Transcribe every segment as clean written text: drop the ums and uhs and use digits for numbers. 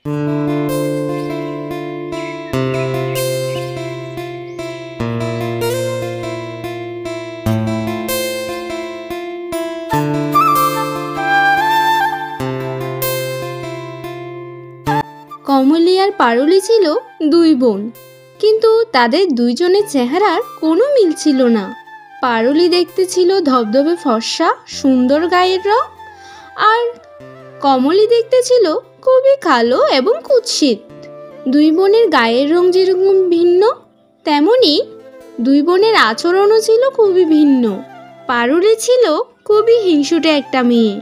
কমলি আর পারুলি ছিল দুই বোন, কিন্তু তাদের দুইজনের চেহারার কোনো মিল ছিল না। পারুলি দেখতে ছিল ধবধবে ফর্সা, সুন্দর গায়ের রং, আর কমলি দেখতে ছিল খুবই কালো এবং কুৎসিত। দুই বোনের গায়ের রং যেরকম ভিন্ন, তেমনি দুই বোনের আচরণও ছিল খুবই ভিন্ন। পারুলি ছিল খুবই হিংসুটে একটা মেয়ে,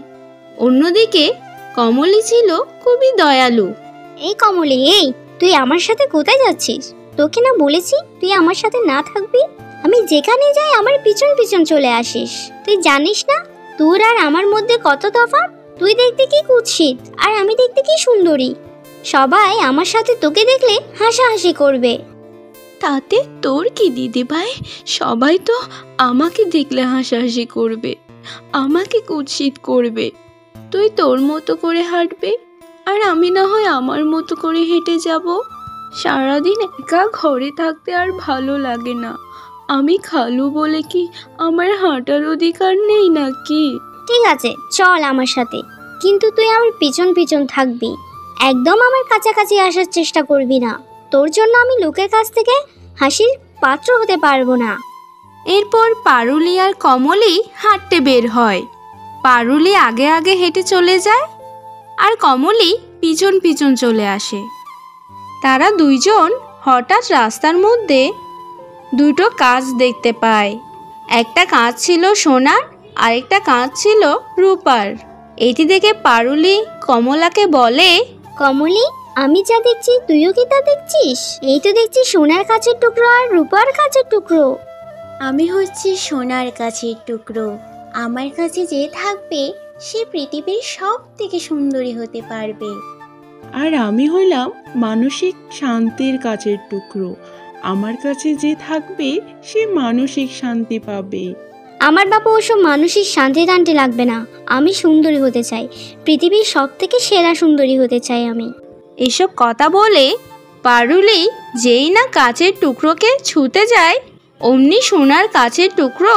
অন্যদিকে কমলি ছিল খুবই দয়ালু। এই কমলি, এই তুই আমার সাথে কোথায় যাচ্ছিস? তোকে না বলেছি তুই আমার সাথে না থাকবি? আমি যেখানে যাই আমার পিছন পিছন চলে আসিস। তুই জানিস না তোর আর আমার মধ্যে কত তফাৎ? তুই দেখতে কি কুৎসিত আর আমি দেখতে কি সুন্দরী। সবাই আমার সাথে তোকে দেখলে হাসাহাসি করবে। তাতে তোর কি দিদি ভাই? সবাই তো আমাকে দেখলে হাসাহাসি করবে, আমাকে কুৎসিত করবে। তুই তোর মতো করে হাঁটবে আর আমি না হয় আমার মতো করে হেঁটে যাব। সারাদিন একা ঘরে থাকতে আর ভালো লাগে না। আমি খালু বলে কি আমার হাঁটার অধিকার নেই নাকি? ঠিক আছে, চল আমার সাথে, কিন্তু তুই আমার পিছন পিছন থাকবি, একদম আমার কাছাকাছি আসার চেষ্টা করবি না। তোর জন্য আমি লোকের কাছ থেকে হাসির পাত্র হতে পারবো না। এরপর পারুলি আর কমলি হাঁটতে বের হয়। পারুলি আগে আগে হেঁটে চলে যায় আর কমলি পিছন পিছন চলে আসে। তারা দুইজন হঠাৎ রাস্তার মধ্যে দুটো কাঁচ দেখতে পায়। একটা কাঁচ ছিল সোনার, আরেকটা কাঁচ ছিল রূপার। এটি দেখে পারুলি কমলাকে বলে, কমলি, আমি যা দেখছি তুইও কি তা দেখছিস? এই তো দেখছি সোনার কাচের টুকরো আর রূপার কাচের টুকরো। আমি হচ্ছি সোনার কাছের টুকরো। আমার কাছে যে থাকবে সে পৃথিবীর সব থেকে সুন্দরী হতে পারবে। আর আমি হইলাম মানসিক শান্তির কাছের টুকরো। আমার কাছে যে থাকবে সে মানসিক শান্তি পাবে। আমার বাবা ওসব মানসিক শান্তি টানতে লাগবে না। আমি সুন্দরী হতে চাই, পৃথিবীর সব থেকে সেরা সুন্দরী হতে চাই আমি। এসব কথা বলে পারুলি যেই না কাচের টুকরোকে ছুঁতে যায়, অমনি সোনার কাচের টুকরো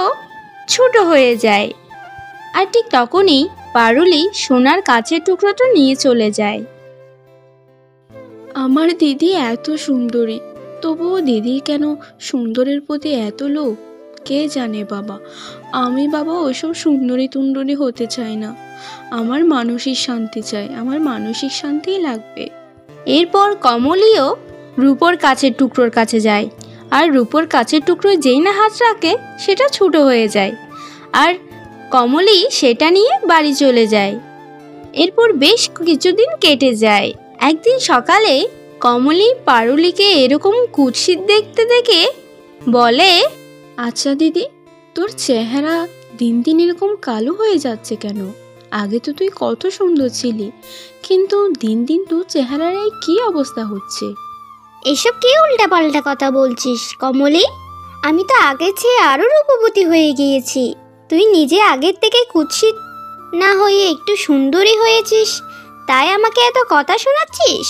ছোট হয়ে যায়। আর ঠিক তখনই পারুলি সোনার কাচের টুকরোটা নিয়ে চলে যায়। আমার দিদি এত সুন্দরী, তবুও দিদির কেন সুন্দরের প্রতি এত লোভ? কে জানে বাবা। আমি বাবা ওইসব সুন্দরী তুন্দরী হতে চাই না। আমার মানসিক শান্তি চাই, আমার মানসিক শান্তিই লাগবে। এরপর কমলিও রূপোর কাচের টুকরোর কাছে যায়, আর রূপোর কাচের টুকরোয় যেই না হাত রাখে সেটা ছোট হয়ে যায়, আর কমলি সেটা নিয়ে বাড়ি চলে যায়। এরপর বেশ কিছুদিন কেটে যায়। একদিন সকালে কমলি পারুলিকে এরকম কুৎসিত দেখতে দেখে বলে, আচ্ছা দিদি, তোর চেহারা দিন দিন এরকম কালো হয়ে যাচ্ছে কেন? আগে তো তুই কত সুন্দর ছিলি, কিন্তু দিন দিন তোর চেহারার এই কী অবস্থা হচ্ছে? এসব কি উল্টাপাল্টা কথা বলছিস কমলি? আমি তো আগের চেয়ে আরো রূপবতী হয়ে গিয়েছি। তুই নিজে আগের থেকে কুৎসিত না হয়ে একটু সুন্দরী হয়েছিস, তাই আমাকে এত কথা শোনাচ্ছিস?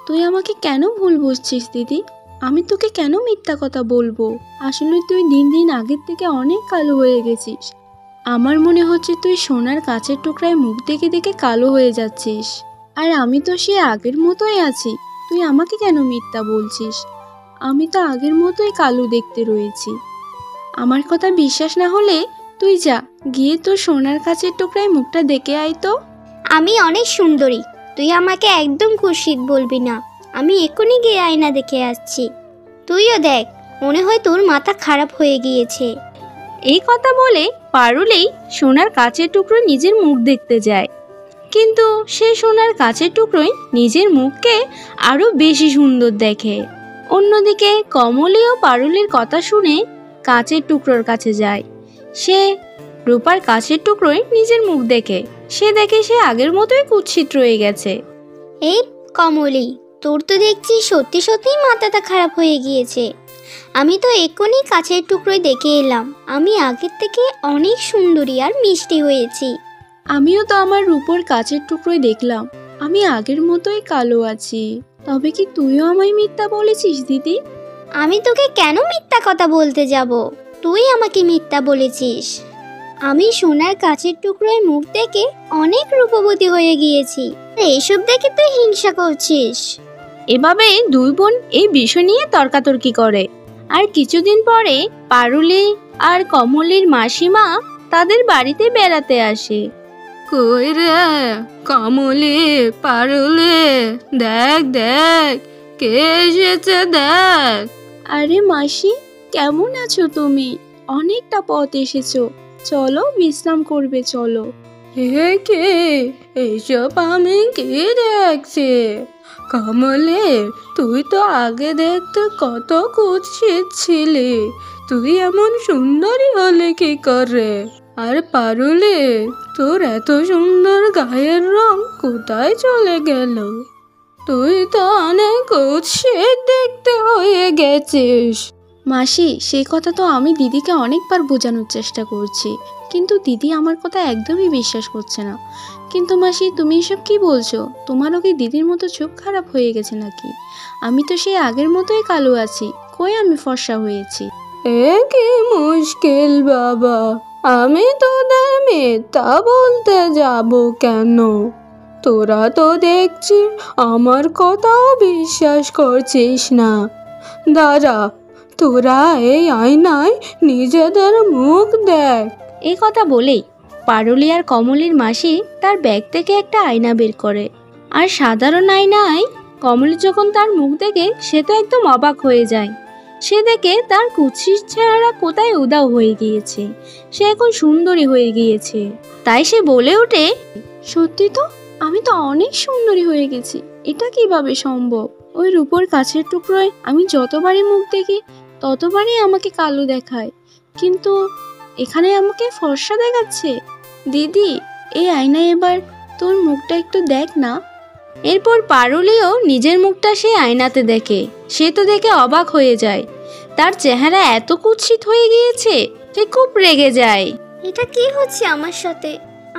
তুই আমাকে কেন ভুল বুঝছিস দিদি? আমি তোকে কেন মিথ্যা কথা বলবো? আসলে তুই দিন দিন আগের থেকে অনেক কালো হয়ে গেছিস। আমার মনে হচ্ছে তুই সোনার কাচের টুকরায় মুখ দেখে দেখে কালো হয়ে যাচ্ছিস, আর আমি তো সে আগের মতোই আছি। তুই আমাকে কেন মিথ্যা বলছিস? আমি তো আগের মতোই কালো দেখতে রয়েছি। আমার কথা বিশ্বাস না হলে তুই যা, গিয়ে তোর সোনার কাচের টুকরায় মুখটা দেখে আয় তো। আমি অনেক সুন্দরী, তুই আমাকে একদম কুৎসিত বলবি না। আমি এক্ষুনি গিয়ে আয়না দেখে আসছি। তুইও দেখ, মনে হয় তোর মাথা খারাপ হয়ে গিয়েছে। এই কথা বলে পারুলি সোনার কাচের টুকরো নিজের মুখ দেখতে যায়, কিন্তু সে সোনার কাচের টুকরোই নিজের মুখকে আরো বেশি সুন্দর দেখে। অন্যদিকে কমলিও পারুলির কথা শুনে কাচের টুকরোর কাছে যায়। সে রূপার কাচের টুকরোয় নিজের মুখ দেখে সে আগের মতোই কুৎসিত রয়ে গেছে। এই কমলি, তোর তো দেখছি সত্যি সত্যিই মাথাটা খারাপ হয়ে গিয়েছে। আমি তো এক্ষুনি কাচের টুকরোয় দেখে এলাম, আমি আগের থেকে অনেক সুন্দরী আর মিষ্টি হয়েছি। আমিও তো আমার রূপোর কাচের টুকরোয় দেখলাম আমি আগের মতোই কালো আছি। তবে কি তুইও আমায় মিথ্যা বলেছিস দিদি? আমি তোকে কেন মিথ্যা কথা বলতে যাব? তুই আমাকে মিথ্যা বলেছিস। আমি সোনার কাচের টুকরোয় মুখ দেখে অনেক রূপবতী হয়ে গিয়েছি, আর এসব দেখে তুই হিংসা করছিস। এভাবে দুই বোন এই বিষয় নিয়ে তর্কাতর্কি করে। আর কিছুদিন পরে পারুলি আর কমলির মাসিমা তাদের বাড়িতে বেড়াতে আসে। কই রে কমলি, পারুলি, দেখ দেখ কে এসেছে দেখ। আরে মাসি, কেমন আছো তুমি? অনেকটা পথ এসেছো, চলো বিশ্রাম করবে চলো। হে কে এসব আমি কি দেখছি? কমলে, তুই তো আগে দেখতে কত কুৎসিত ছিলি, তুই এমন সুন্দরী হলে কি করে? আর পারুলে, তোর এত সুন্দর গায়ের রং কোথায় চলে গেল? তুই তো অনেক কুৎসিত দেখতে হয়ে গেছিস। মাসি, সেই কথা তো আমি দিদিকে অনেকবার বোঝানোর চেষ্টা করছি, কিন্তু দিদি আমার কথা একদমই বিশ্বাস করছে না। কিন্তু মাসি, তুমি এসব কি বলছো? তোমারও কি দিদির মতো চোখ খারাপ হয়ে গেছে নাকি? আমি তো সেই আগের মতোই কালো আছি, কই আমি ফর্সা হয়েছি? এ কি মুশকিল বাবা, আমি তোদের মিথ্যা বলতে যাব কেন? তোরা তো দেখছি আমার কথা বিশ্বাস করছিস না। দাঁড়া, তোরা এই আয়নায় নিজেদের মুখ দেখ। এই কথা বলেই পারুলি আর কমলির মাসি তার ব্যাগ থেকে একটা আয়না বের করে। আর সাধারণ আয়নায় কমলি যখন তার মুখ দেখে, সে তো একদম অবাক হয়ে যায়। সে দেখে তার কুৎসিত চেহারা কোথায় উধাও হয়ে গিয়েছে, সে এখন সুন্দরী হয়ে গিয়েছে। তাই সে বলে ওঠে, সত্যি তো, আমি তো অনেক সুন্দরী হয়ে গেছি। এটা কিভাবে সম্ভব? ওই রূপোর কাচের টুকরোয় আমি যতবারই মুখ দেখি ততবারই আমাকে কালো দেখায়, কিন্তু এখানে আমাকে ফর্সা দেখাচ্ছে। দিদি, এই আয়নায় এবার তোর মুখটা একটু দেখ না। এরপর পারুলিও নিজের মুখটা সে আয়নাতে দেখে। সে তো দেখে অবাক হয়ে যায়, তার চেহারা এত কুৎসিত হয়ে গিয়েছে। সে খুব রেগে যায়। এটা কি হচ্ছে আমার সাথে?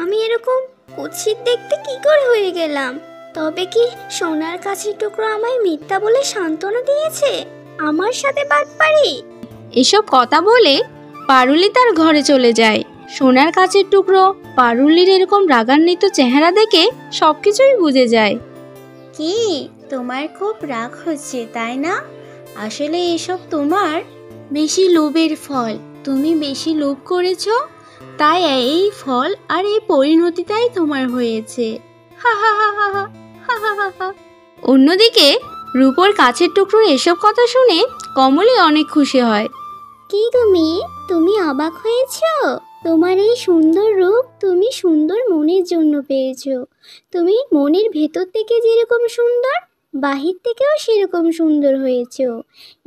আমি এরকম কুৎসিত দেখতে কি করে হয়ে গেলাম? তবে কি সোনার কাচের টুকরো আমায় মিথ্যা বলে সান্ত্বনা দিয়েছে? আমার সাথে বাটপারি। এসব কথা বলে পারুলি তার ঘরে চলে যায়। সোনার কাচের টুকরো পারুলির এরকম রাগান্বিত চেহারা দেখে সবকিছুই বুঝে যায়। কি, তোমার খুব রাগ হচ্ছে তাই না? আসলে এসব তোমার বেশি লোভের ফল। তুমি বেশি লোভ করেছো, তাই এই ফল আর এই পরিণতিটাই তোমার হয়েছে। হা হা হা হা হা হা হা হা। অন্যদিকে রূপোর কাচের টুকরোর এসব কথা শুনে কমলি অনেক খুশি হয়। কি তুমি অবাক হয়েছো? তোমার এই সুন্দর রূপ তুমি সুন্দর মনের জন্য পেয়েছো। তুমি মনের ভেতর থেকে যেরকম সুন্দর, বাহির থেকেও সেরকম সুন্দর হয়েছো।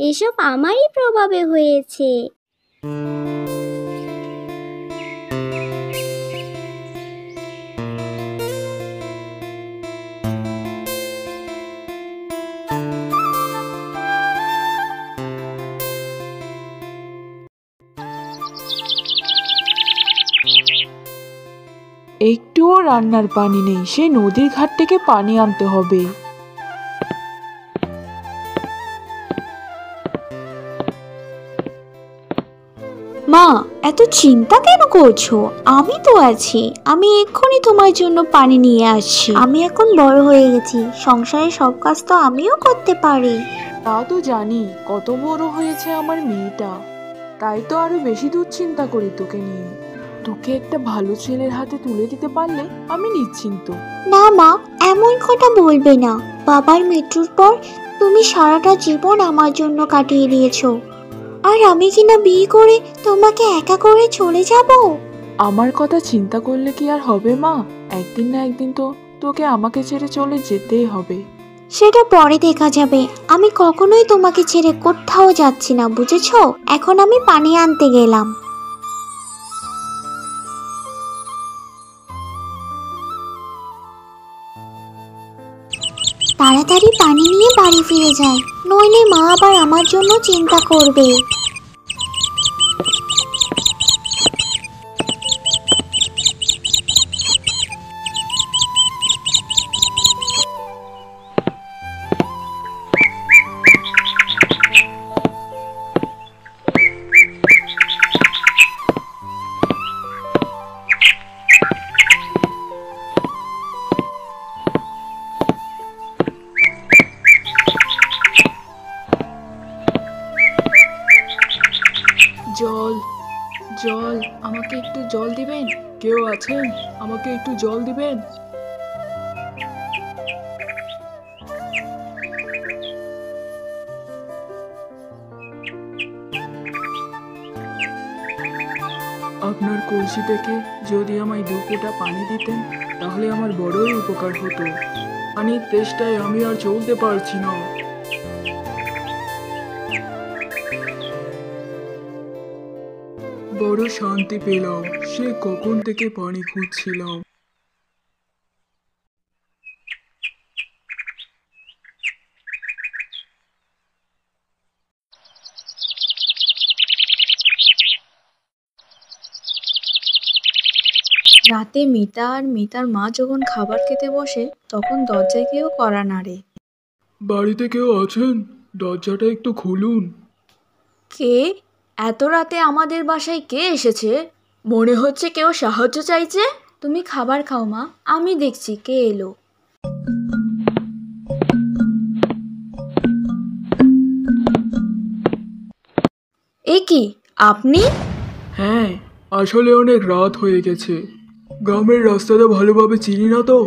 এসব আমারই প্রভাবে হয়েছে। একটুও রান্নার পানি নেই, সেই নদীর ঘাট থেকে পানি আনতে হবে। মা, এত চিন্তা কেন করছো? আমি তো আছি, আমি এক্ষুনি তোমার জন্য পানি নিয়ে আসছি। আমি এখন বড় হয়ে গেছি, সংসারের সব কাজ তো আমিও করতে পারি। তা তো জানি, কত বড় হয়েছে আমার মেয়েটা, তাই তো আরো বেশি দুশ্চিন্তা করি তোকে নিয়ে। তোকে একটা ভালো ছেলের হাতে তুলে দিতে পারলে আমি নিশ্চিন্ত। না মা, এমন কথা বলবে না। বাবার মৃত্যুর পর তুমি সারাটা জীবন আমার জন্য কাটিয়ে দিয়েছো, আর আমি কিনা বিয়ে করে তোমাকে একা করে চলে যাব? আমার কথা চিন্তা করলে কি আর হবে মা? একদিন না একদিন তো তোকে আমাকে ছেড়ে চলে যেতেই হবে। সেটা পরে দেখা যাবে। আমি কখনোই তোমাকে ছেড়ে কোথাও যাচ্ছি না, বুঝেছো? এখন আমি পানি আনতে গেলাম। তাড়াতাড়ি পানি নিয়ে বাড়ি ফিরে যাই, নইলে মা আবার আমার জন্য চিন্তা করবে। জল দিবেন? কেউ আছেন? আমাকে একটু জল দিবেন? আপনার কলসি থেকে যদি আমায় 2 ফোঁটা পানি দিতেন তাহলে আমার বড়ই উপকার হতো। পানির তেষ্টায় আমি আর চলতে পারছি না। বড় শান্তি পেলাম, সে কখন থেকে পানি খুঁজছিলাম। রাতে মিতা আর মিতার মা যখন খাবার খেতে বসে তখন দরজায় কেউ কড়া নাড়ে। বাড়িতে কেউ আছেন? দরজাটা একটু খুলুন। কে? এত রাতে আমাদের বাসায় কে এসেছে? মনে হচ্ছে কেউ সাহায্য চাইছে। তুমি খাবার খাও মা, আমি দেখছি কে এলো। এ কি, আপনি? হ্যাঁ, আসলে অনেক রাত হয়ে গেছে। গ্রামের রাস্তাটা ভালোভাবে চিনি না তো,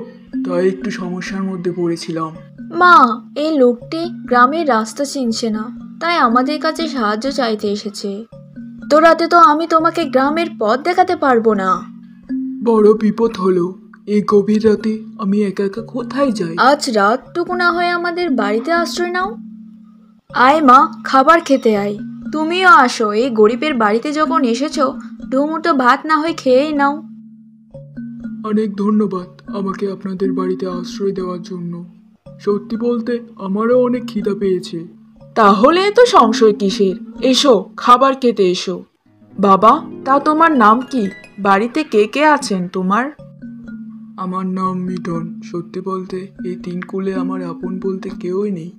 তাই একটু সমস্যার মধ্যে পড়েছিলাম। মা, এই লোকটি গ্রামের রাস্তা চিনছে না, তাই আমাদের কাছে সাহায্য চাইতে এসেছে। তো রাতে তো আমি তোমাকে গ্রামের পথ দেখাতে পারবো না। বড় বিপদ হলো, এই গভীর রাতে আমি একা একা কোথায় যাই? আজ রাতটুকু না হয় আমাদের বাড়িতে আশ্রয় নাও। আয় মা, খাবার খেতে আয়। তুমিও আসো, এই গরিবের বাড়িতে যখন এসেছো দুমুঠো ভাত না হয় খেয়েই নাও। অনেক ধন্যবাদ আমাকে আপনাদের বাড়িতে আশ্রয় দেওয়ার জন্য। সত্যি বলতে আমারও অনেক খিদা পেয়েছে। তাহলে তো সংশয় কিসের? এসো, খাবার খেতে এসো। বাবা, তা তোমার নাম কি? বাড়িতে কে কে আছেন তোমার? আমার নাম মিঠন। সত্যি বলতে এই 3 কুলে আমার আপন বলতে কেউই নেই।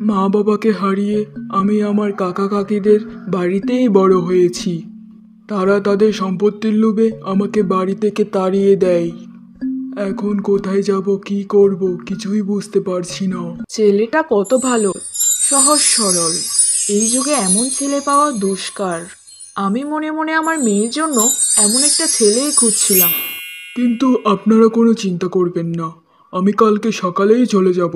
মা বাবাকে হারিয়ে আমি আমার কাকা কাকিদের বাড়িতেই বড় হয়েছি। তারা তাদের সম্পত্তির লোভে আমাকে বাড়ি থেকে তাড়িয়ে দেয়। এখন কোথায় যাব, কি করব কিছুই বুঝতে পারছি না। ছেলেটা কত ভালো, সহজ সরল। এই যুগে এমন ছেলে পাওয়া দুষ্কার। আমি মনে মনে আমার মেয়ের জন্য এমন একটা ছেলেই খুঁজছিলাম। কিন্তু আপনারা কোনো চিন্তা করবেন না, আমি কালকে সকালেই চলে যাব।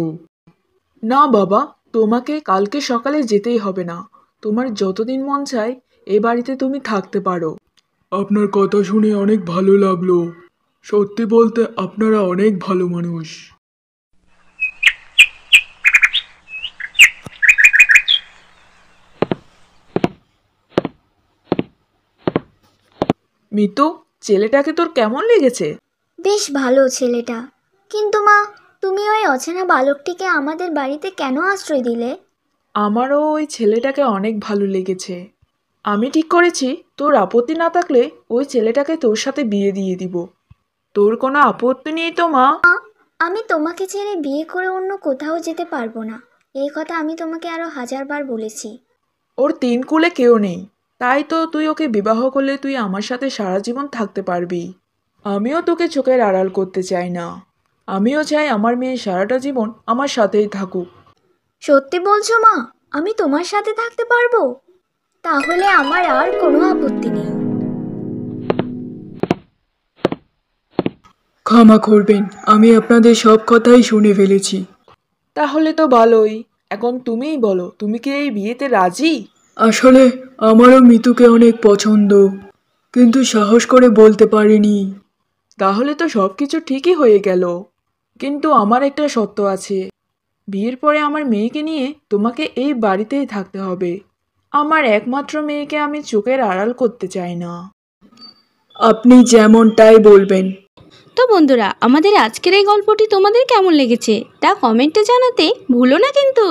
না বাবা, তোমাকে কালকে সকালে যেতেই হবে না। তোমার যতদিন মন চায় এ বাড়িতে তুমি থাকতে পারো। আপনার কথা শুনে অনেক ভালো লাগলো। সত্যি বলতে আপনারা অনেক ভালো মানুষ। মিতু, ছেলেটাকে তোর কেমন লেগেছে? বেশ ভালো ছেলেটা, কিন্তু মা, তুমি ওই অচেনা বালকটিকে আমাদের বাড়িতে কেন আশ্রয় দিলে? আমারও ওই ছেলেটাকে অনেক ভালো লেগেছে। আমি ঠিক করেছি তোর আপত্তি না থাকলে ওই ছেলেটাকে তোর সাথে বিয়ে দিয়ে দিব। তোর কোনো আপত্তি নেই তো মা? আমি তোমাকে ছেড়ে বিয়ে করে অন্য কোথাও যেতে পারবো না, এই কথা আমি তোমাকে আরো 1000 বার বলেছি। ওর 3 কুলে কেউ নেই, তাই তো তুই ওকে বিবাহ করলে তুই আমার সাথে সারা জীবন থাকতে পারবি। আমিও তোকে চোখের আড়াল করতে চাই না। আমিও চাই আমার মেয়ে সারাটা জীবন আমার সাথেই থাকুক। সত্যি বলছো মা? আমি তোমার সাথে থাকতে পারবো? তাহলে আমার আর কোনো আপত্তি নেই। ক্ষমা করবেন, আমি আপনাদের সব কথাই শুনে ফেলেছি। তাহলে তো ভালোই। এখন তুমিই বলো, তুমি কি এই বিয়েতে রাজি? আসলে আমারও মিতুকে অনেক পছন্দ, কিন্তু সাহস করে বলতে পারিনি। তাহলে তো সব কিছু ঠিকই হয়ে গেল। কিন্তু আমার একটা শর্ত আছে। বিয়ের পরে আমার মেয়েকে নিয়ে তোমাকে এই বাড়িতেই থাকতে হবে। আমার একমাত্র মেয়েকে আমি চোখের আড়াল করতে চাই না। আপনি যেমনটাই বলবেন। তো বন্ধুরা, আমাদের আজকের এই গল্পটি তোমাদের কেমন লেগেছে তা কমেন্টে জানাতে ভুলো না কিন্তু।